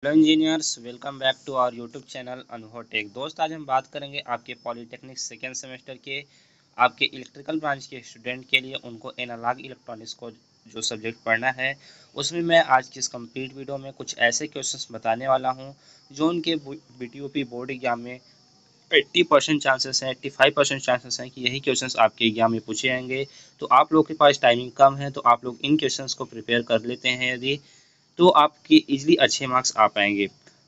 Hello engineers, welcome back to our YouTube channel Anubhav Tech. दोस्त, आज हम बात करेंगे आपके पॉलिटेक्निक सेकेंड सेमेस्टर के आपके इलेक्ट्रिकल ब्रांच के स्टूडेंट के लिए उनको एनालॉग इलेक्ट्रॉनिक्स को जो सब्जेक्ट पढ़ना है उसमें मैं आज की इस कंप्लीट वीडियो में कुछ ऐसे क्वेश्चंस बताने वाला हूं जो उनके बीटीओपी बोर्ड एग्जाम में 80% चांसेस हैं, 85% चांसेस हैं कि यही क्वेश्चंस आपके एग्जाम में पूछे जाएंगे। तो आप लोग के पास टाइमिंग कम है तो आप लोग इन क्वेश्चंस को प्रिपेयर कर लेते हैं यदि, तो आपके इजीली अच्छे मार्क्स आ पाएंगे।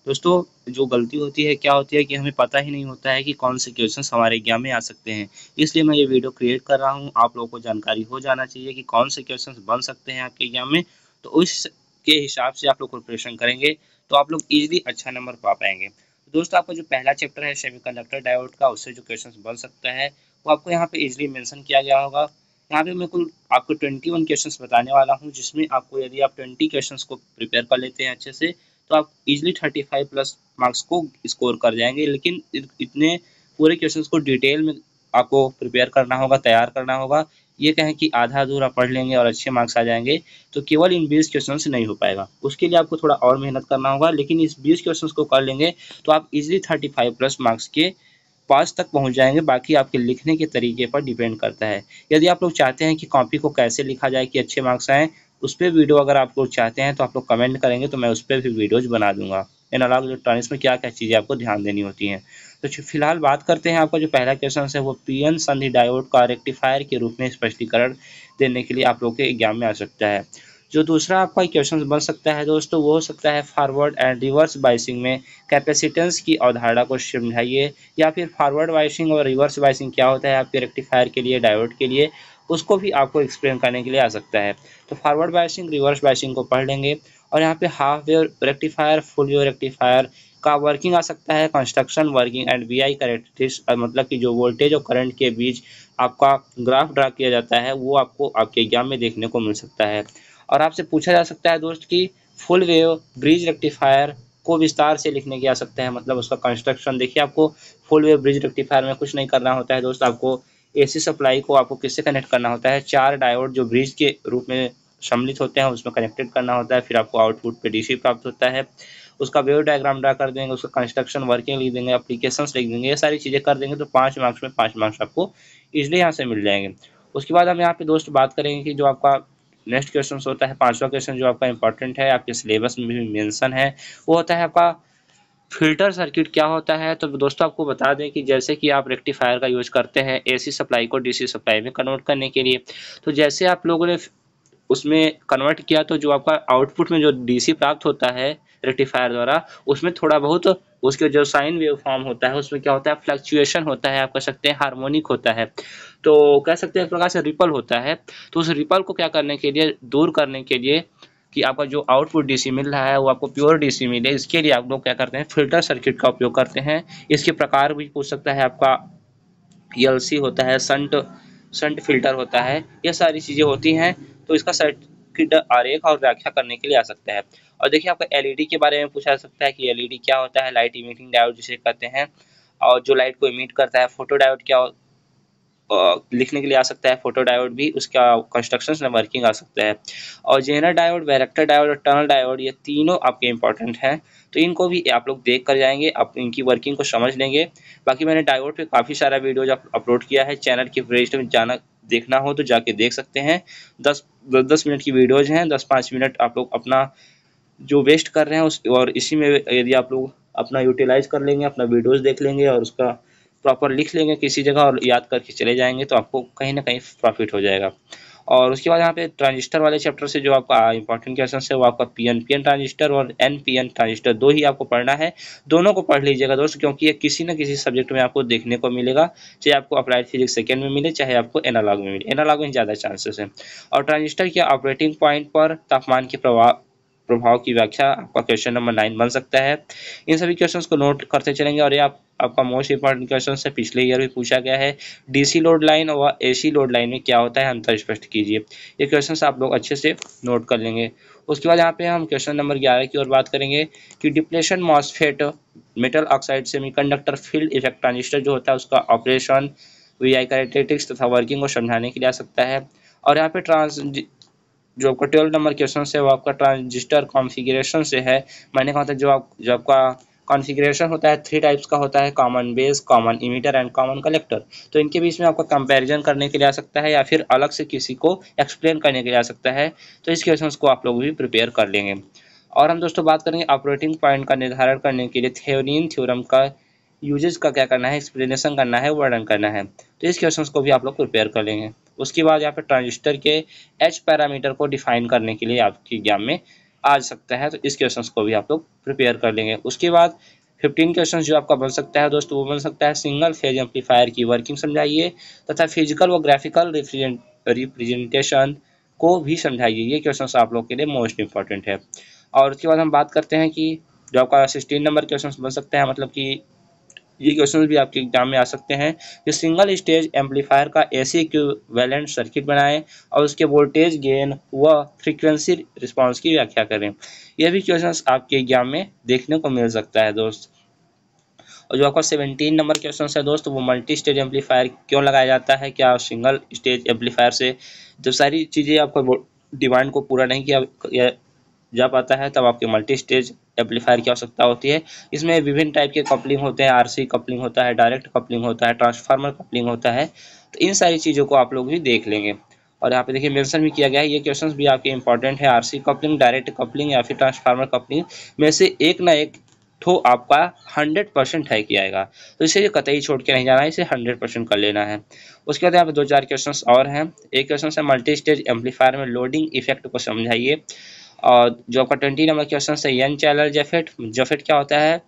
दोस्तों, जो गलती होती है क्या होती है कि हमें पता ही नहीं होता है कि कौन से क्वेश्चंस हमारे एग्जाम में आ सकते हैं। इसलिए मैं ये वीडियो क्रिएट कर रहा हूँ, आप लोगों को जानकारी हो जाना चाहिए कि कौन से क्वेश्चंस बन सकते हैं आपके एग्जाम में। तो उसके हिसाब से आप लोग प्रिपरेशन करेंगे तो आप लोग इजीली अच्छा नंबर पा पाएंगे। दोस्तों, आपका जो पहला चैप्टर है सेमीकंडक्टर डायोड का, उससे जो क्वेश्चंस बन सकता है वो आपको यहाँ पे इजीली मेंशन किया गया होगा। यहाँ पे मैं कुल आपको 21 क्वेश्चंस बताने वाला हूँ, जिसमें आपको यदि आप 20 क्वेश्चंस को प्रिपेयर कर लेते हैं अच्छे से तो आप इजीली 35 प्लस मार्क्स को स्कोर कर जाएंगे। लेकिन इतने पूरे क्वेश्चंस को डिटेल में आपको प्रिपेयर करना होगा, तैयार करना होगा। ये कहें कि आधा अधूरा पढ़ लेंगे और अच्छे मार्क्स आ जाएंगे तो केवल इन 20 क्वेश्चन से नहीं हो पाएगा। उसके लिए आपको थोड़ा और मेहनत करना होगा, लेकिन इस 20 क्वेश्चन को कर लेंगे तो आप इजीली 35 प्लस मार्क्स के पास तक पहुंच जाएंगे। बाकी आपके लिखने के तरीके पर डिपेंड करता है। यदि आप लोग चाहते हैं कि कॉपी को कैसे लिखा जाए कि अच्छे मार्क्स आएँ, उस पर वीडियो अगर आप लोग चाहते हैं तो आप लोग कमेंट करेंगे तो मैं उस पर भी वीडियोज बना दूंगा। एनालॉग इलेक्ट्रॉनिक्स में क्या क्या चीज़ें आपको ध्यान देनी होती हैं। तो फिलहाल बात करते हैं, आपका जो पहला क्वेश्चन है वो पीएन संधि डायोड का रेक्टिफायर के रूप में स्पष्टीकरण देने के लिए आप लोग के एग्जाम में आ सकता है। जो दूसरा आपका क्वेश्चन बन सकता है दोस्तों, वो हो सकता है फॉरवर्ड एंड रिवर्स बाइसिंग में कैपेसिटेंस की अवधारणा को समझाइए, या फिर फॉरवर्ड बाइसिंग और रिवर्स बाइसिंग क्या होता है आपके रेक्टिफायर के लिए, डायोड के लिए, उसको भी आपको एक्सप्लेन करने के लिए आ सकता है। तो फॉरवर्ड बाइसिंग, रिवर्स बाइसिंग को पढ़ लेंगे। और यहाँ पे half wave rectifier, full wave rectifier का वर्किंग आ सकता है, construction, working and VI characteristics, मतलब कि जो वोल्टेज और करंट के बीच आपका ग्राफ ड्रा किया जाता है वो आपको आपके एग्जाम में देखने को मिल सकता है। और आपसे पूछा जा सकता है दोस्त कि फुल वेव ब्रिज रेक्टिफायर को विस्तार से लिखने की आ सकता है, मतलब उसका कंस्ट्रक्शन। देखिए, आपको फुल वेव ब्रिज रेक्टिफायर में कुछ नहीं करना होता है दोस्त, आपको एसी सप्लाई को आपको किससे कनेक्ट करना होता है, 4 डायोड जो ब्रिज के रूप में सम्मिलित होते हैं उसमें कनेक्टेड करना होता है। फिर आपको आउटपुट पे डीसी प्राप्त होता है, उसका वेव डायग्राम ड्रा कर देंगे, उसका कंस्ट्रक्शन, वर्किंग लिख देंगे, एप्लीकेशंस लिख देंगे। ये सारी चीज़ें कर देंगे तो 5 मार्क्स में 5 मार्क्स आपको इजीली यहाँ से मिल जाएंगे। उसके बाद हम यहाँ पे दोस्त बात करेंगे कि जो आपका नेक्स्ट क्वेश्चन होता है, 5वां क्वेश्चन जो आपका इंपॉर्टेंट है, आपके सिलेबस में भी मेंशन है, वो होता है आपका फिल्टर सर्किट क्या होता है। तो दोस्तों, आपको बता दें कि जैसे कि आप रेक्टिफायर का यूज करते हैं एसी सप्लाई को डीसी सप्लाई में कन्वर्ट करने के लिए, तो जैसे आप लोगों ने उसमें कन्वर्ट किया तो जो आपका आउटपुट में जो डीसी प्राप्त होता है रेक्टिफायर द्वारा, उसमें थोड़ा बहुत उसके जो साइन वेव फॉर्म होता है उसमें क्या होता है, फ्लक्चुएशन होता है, आप कह सकते हैं हार्मोनिक होता है, तो कह सकते हैं एक प्रकार से रिपल होता है। तो उस रिपल को क्या करने के लिए, दूर करने के लिए कि आपका जो आउटपुट डीसी मिल रहा है वो आपको प्योर डीसी मिले, इसके लिए आप लोग क्या करते हैं, फिल्टर सर्किट का उपयोग करते हैं। इसके प्रकार भी पूछ सकता है, आपका एलसी होता है, संट फिल्टर होता है, ये सारी चीज़ें होती हैं। तो इसका सर्किट आरेख और व्याख्या करने के लिए आ सकता है। और देखिए, आपका एलईडी के बारे में पूछा जा सकता है कि एलईडी क्या होता है, लाइट इमिटिंग डायोड जिसे कहते हैं, और जो लाइट को इमिट करता है। फोटो डायोड क्या लिखने के लिए आ सकता है, फोटो डायोड भी, उसका कंस्ट्रक्शन में वर्किंग आ सकता है। और जेनर डायोड, वैरेक्टर डायोड और टनल डायोड, ये तीनों आपके इंपॉर्टेंट हैं, तो इनको भी आप लोग देख कर जाएंगे, आप इनकी वर्किंग को समझ लेंगे। बाकी मैंने डायोड पे काफ़ी सारा वीडियोज अपलोड किया है, चैनल की प्लेलिस्ट में जाना देखना हो तो जाके देख सकते हैं। 10 मिनट की वीडियोज हैं, 10-5 मिनट आप लोग अपना जो वेस्ट कर रहे हैं उस, और इसी में यदि आप लोग अपना यूटिलाइज कर लेंगे, अपना वीडियोज देख लेंगे और उसका प्रॉपर लिख लेंगे किसी जगह और याद करके चले जाएंगे तो आपको कहीं ना कहीं प्रॉफिट हो जाएगा। और उसके बाद यहाँ पे ट्रांजिस्टर वाले चैप्टर से जो आपका इंपॉर्टेंट क्वेश्चन है वो आपका पीएन ट्रांजिस्टर और एनपीएन ट्रांजिस्टर, दो ही आपको पढ़ना है। दोनों को पढ़ लीजिएगा दोस्त, क्योंकि ये किसी न किसी सब्जेक्ट में आपको देखने को मिलेगा, चाहे आपको अप्लाइड फिजिक्स सेकेंड में मिले चाहे आपको एनालॉग में मिले, एनालॉग में ज़्यादा चांसेस है। और ट्रांजिस्टर के ऑपरेटिंग पॉइंट पर तापमान के प्रभाव की व्याख्या आपका क्वेश्चन नंबर 9 बन सकता है। इन सभी क्वेश्चंस को नोट करते चलेंगे। और ये आपका मोस्ट इंपॉर्टेंट क्वेश्चन है, पिछले ईयर भी पूछा गया है, डीसी लोड लाइन और एसी लोड लाइन में क्या होता है, अंतर स्पष्ट कीजिए। ये क्वेश्चंस आप लोग अच्छे से नोट कर लेंगे। उसके बाद यहाँ पे हम क्वेश्चन नंबर 11 की ओर बात करेंगे कि depletion MOSFET, metal oxide semiconductor field effect transistor जो होता है उसका ऑपरेशन, वीआई कैरेक्टरिस्टिक्स तथा वर्किंग को समझाने के लिए आ सकता है। और यहाँ पे जो आपका 12 नंबर क्वेश्चन है वो आपका ट्रांजिस्टर कॉन्फ़िगरेशन से है। मैंने कहा था जो आपका कॉन्फ़िगरेशन होता है 3 टाइप्स का होता है, common base, common emitter and common collector. तो इनके बीच में आपका कंपैरिजन करने के लिए आ सकता है या फिर अलग से किसी को एक्सप्लेन करने के लिए आ सकता है। तो इस क्वेश्चन को आप लोग भी प्रिपेयर कर लेंगे। और हम दोस्तों बात करेंगे ऑपरेटिंग पॉइंट का निर्धारण करने के लिए थेवेनिन थ्योरम का यूजेस का क्या करना है, एक्सप्लेनेशन करना है, वर्णन करना है। तो इस क्वेश्चन को भी आप लोग प्रिपेयर कर लेंगे। उसके बाद यहाँ पे ट्रांजिस्टर के एच पैरामीटर को डिफाइन करने के लिए आपके एग्जाम में आ सकता है। तो इस क्वेश्चन को भी आप लोग प्रिपेयर कर लेंगे। उसके बाद 15 क्वेश्चन जो आपका बन सकता है दोस्तों, वो बन सकता है सिंगल फेज एम्पलीफायर की वर्किंग समझाइए तथा फिजिकल व ग्राफिकल रिप्रेजेंटेशन को भी समझाइए। ये क्वेश्चन आप लोग के लिए मोस्ट इंपॉर्टेंट है। और उसके बाद हम बात करते हैं कि जो आपका 16 नंबर क्वेश्चन बन सकता है, मतलब कि ये क्वेश्चन भी आपके एग्जाम में आ सकते हैं कि सिंगल स्टेज एम्पलीफायर का एसी इक्विवेलेंट सर्किट बनाएं और उसके वोल्टेज गेन व फ्रीक्वेंसी रिस्पांस की व्याख्या करें। यह भी क्वेश्चन आपके एग्जाम में देखने को मिल सकता है दोस्त। और जो आपका 17 नंबर क्वेश्चन है दोस्त, वो मल्टी स्टेज एम्पलीफायर क्यों लगाया जाता है, क्या सिंगल स्टेज एम्पलीफायर से जब सारी चीज़ें आपको डिमांड को पूरा नहीं किया जा पाता है तब आपके मल्टी स्टेज एम्पलीफायर की आवश्यकता होती है। इसमें विभिन्न टाइप के कपलिंग होते हैं, आरसी कपलिंग होता है, डायरेक्ट कपलिंग होता है, ट्रांसफार्मर कपलिंग होता है। तो इन सारी चीज़ों को आप लोग भी देख लेंगे। और यहाँ पे देखिए मेंशन भी किया गया है, ये क्वेश्चंस भी आपके इंपॉर्टेंट है। आरसी कपलिंग, डायरेक्ट कपलिंग या फिर ट्रांसफार्मर कपलिंग में से एक ना एक तो आपका 100% है कि आएगा। तो इसे कतई छोड़ के नहीं जाना है, इसे 100% कर लेना है। उसके बाद यहाँ पे 2-4 क्वेश्चंस और हैं। एक क्वेश्चन है मल्टी स्टेज एम्पलीफायर में लोडिंग इफेक्ट को समझाइए। और जो आपका 20 नंबर क्वेश्चन है एन चैनल जेफेट, जेफेट क्या होता है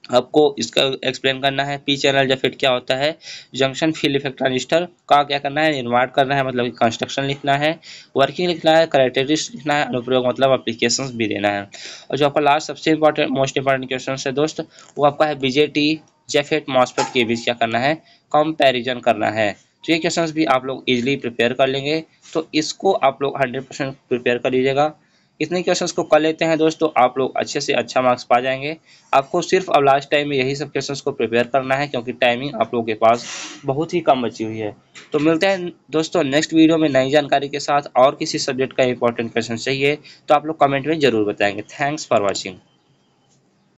आपको इसका एक्सप्लेन करना है। पी चैनल जेफेट क्या होता है, जंक्शन फील्ड इफेक्ट ट्रांजिस्टर का क्या करना है, निर्माण करना है, मतलब कंस्ट्रक्शन लिखना है, वर्किंग लिखना है, कैरेक्टरिस्टिक्स लिखना है, अनुप्रयोग मतलब एप्लीकेशंस भी देना है। और जो आपका लास्ट सबसे इंपॉर्टेंट मोस्ट इंपॉर्टेंट क्वेश्चन है दोस्त, वो आपका है बीजेटी जेफेट मॉसफेट के बीच क्या करना है, कंपैरिजन करना है। तो ये क्वेश्चंस भी आप लोग इजीली प्रिपेयर कर लेंगे। तो इसको आप लोग 100% प्रिपेयर कर लीजिएगा। इतने क्वेश्चंस को कर लेते हैं दोस्तों, आप लोग अच्छे से अच्छा मार्क्स पा जाएंगे। आपको सिर्फ अब लास्ट टाइम में यही सब क्वेश्चंस को प्रिपेयर करना है क्योंकि टाइमिंग आप लोगों के पास बहुत ही कम बची हुई है। तो मिलते हैं दोस्तों नेक्स्ट वीडियो में नई जानकारी के साथ। और किसी सब्जेक्ट का इंपॉर्टेंट क्वेश्चन चाहिए तो आप लोग कमेंट में जरूर बताएंगे। Thanks for watching.